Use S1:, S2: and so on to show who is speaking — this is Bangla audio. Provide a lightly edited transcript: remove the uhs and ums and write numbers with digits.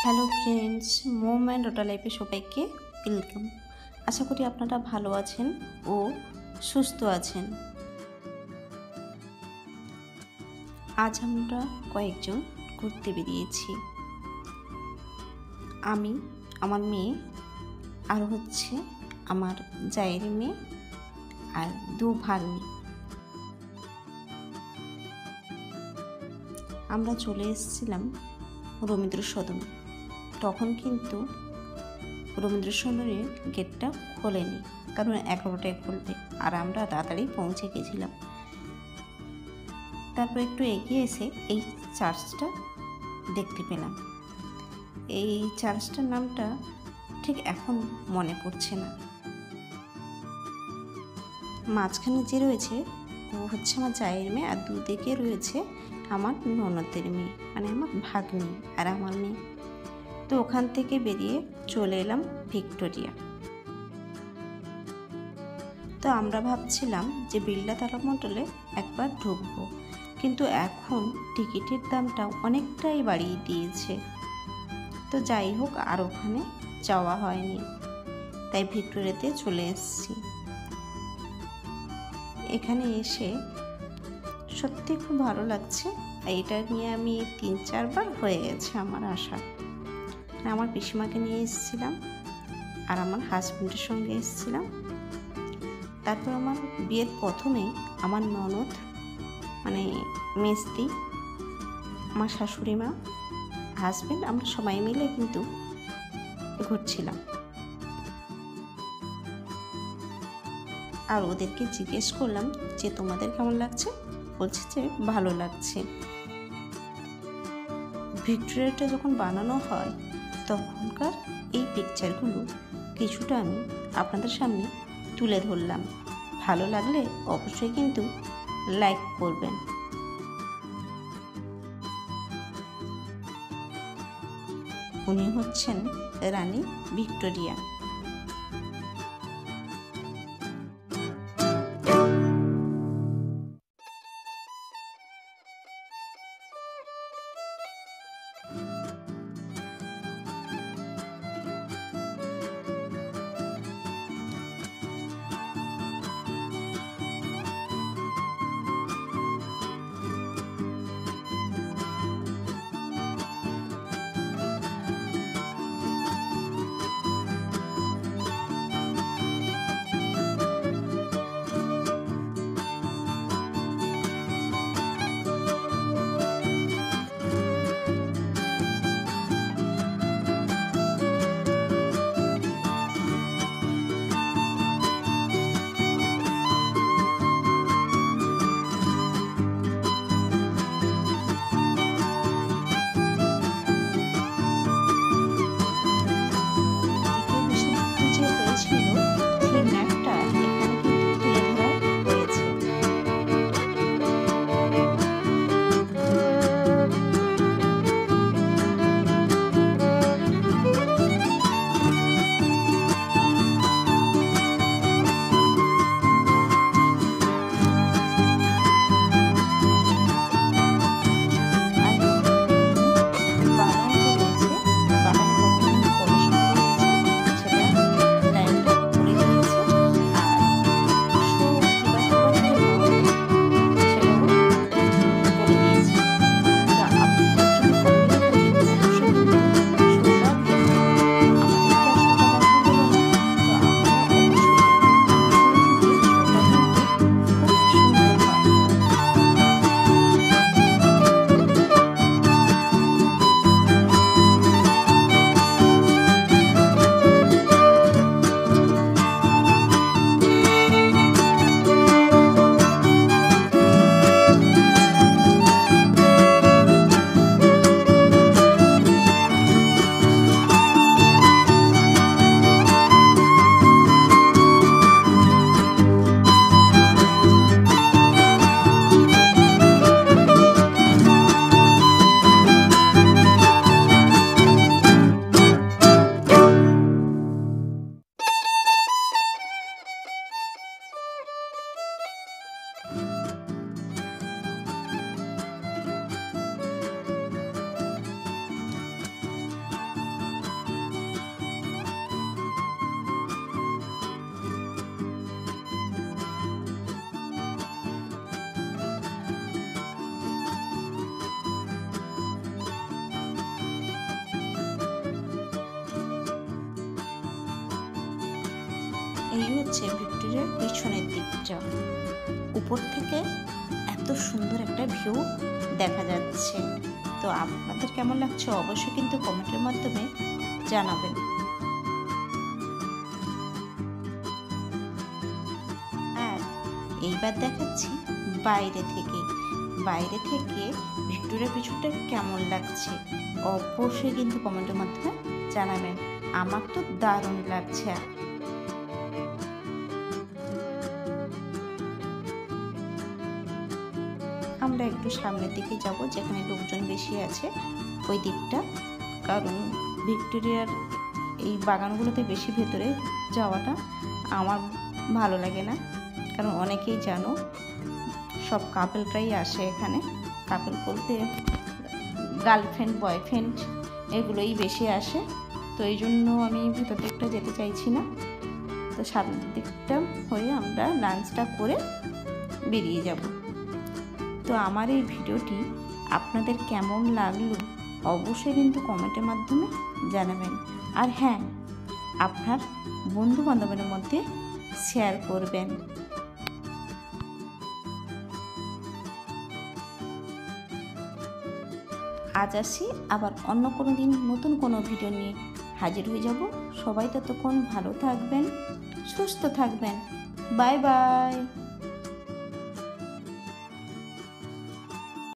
S1: হ্যালো ফ্রেন্ডস, মোম অ্যান্ড রোটা লাইফে সবাইকে ওয়েলকাম। আশা করি আপনারা ভালো আছেন ও সুস্থ আছেন। আজ আমরা কয়েকজন ঘুরতে বেরিয়েছি। আমি, আমার মেয়ে, আর হচ্ছে আমার জায়ের মেয়ে আর দু ভাগ্নি। আমরা চলে এসেছিলাম রবীন্দ্র সদনে। তখন কিন্তু রবীন্দ্র সদনের গেটটা খোলেনি, কারণ 11টায় খুলবে, আর আমরা তাড়াতাড়ি পৌঁছে গেছিলাম। তারপর একটু এগিয়ে এসে এই চার্চটা দেখতে পেলাম। এই চার্চটার নামটা ঠিক এখন মনে পড়ছে না। মাঝখানে যে রয়েছে ও হচ্ছে আমার জায়ের মেয়ে, আর দুদিকে রয়েছে আমার ননদের মেয়ে, মানে আমার ভাগ্নি আর আমার মেয়ে। তো ওখান থেকে বেরিয়ে চলে এলাম ভিক্টোরিয়া। তো আমরা ভাবছিলাম যে বিড়লা তারামণ্ডলে একবার ঢুকবো, কিন্তু এখন টিকিটের দামটা অনেকটাই বাড়িয়ে দিয়েছে। তো যাই হোক, আর ওখানে যাওয়া হয়নি, তাই ভিক্টোরিয়াতে চলে এসেছি। এখানে এসে সত্যি খুব ভালো লাগছে। এটা নিয়ে আমি 3-4 বার হয়ে গেছে আমার আসা। আমার পিসিমাকে নিয়ে এসেছিলাম আর আমার হাজব্যান্ডের সঙ্গে এসেছিলাম। তারপর আমার বিয়ের প্রথমে আমার ননদ, মানে মেজদি, আমার শাশুড়ি মা, হাজব্যান্ড, আমরা সবাই মিলে কিন্তু ঘুরছিলাম। আর ওদেরকে জিজ্ঞেস করলাম যে তোমাদের কেমন লাগছে, বলছে যে ভালো লাগছে। ভিক্টোরিয়াটা যখন বানানো হয় তখনকার এই পিকচারগুলো কিছুটা আমি আপনাদের সামনে তুলে ধরলাম। ভালো লাগলে অবশ্যই কিন্তু লাইক করবেন। উনি হচ্ছেন রানী ভিক্টোরিয়া। এই হচ্ছে ভিক্টোরিয়ার পিছনের দিকটা। উপর থেকে এত সুন্দর একটা ভিউ দেখা যাচ্ছে। তো আপনাদের কেমন লাগছে অবশ্যই কিন্তু কমেন্টের মাধ্যমে জানাবেন। আর এইবার দেখাচ্ছি বাইরে থেকে ভিক্টোরিয়ার পিছনটা কেমন লাগছে অবশ্যই কিন্তু কমেন্টের মাধ্যমে জানাবেন। আমার তো দারুণ লাগছে। আমরা একটু সামনের দিকে যাব, যেখানে লোকজন বেশি আছে ওই দিকটা, কারণ ভিক্টোরিয়ার এই বাগানগুলোতে বেশি ভেতরে যাওয়াটা আমার ভালো লাগে না, কারণ অনেকেই জানো সব কাপেলরাই আসে এখানে। কাপেল বলতে গার্লফ্রেন্ড বয়ফ্রেন্ড এগুলোই বেশি আসে, তো এই জন্য আমি ভেতর দিকটা যেতে চাইছি না। তো সামনের দিকটা হয়ে আমরা লাঞ্চটা করে বেরিয়ে যাব। তো আমার এই ভিডিওটি আপনাদের কেমন লাগলো অবশ্যই কিন্তু কমেন্টের মাধ্যমে জানাবেন। আর হ্যাঁ, আপনার বন্ধু বান্ধবের মধ্যে শেয়ার করবেন। আজ আসি, আবার অন্য কোনো দিন নতুন কোনো ভিডিও নিয়ে হাজির হয়ে যাব। সবাই ততক্ষণ ভালো থাকবেন, সুস্থ থাকবেন। Bye bye.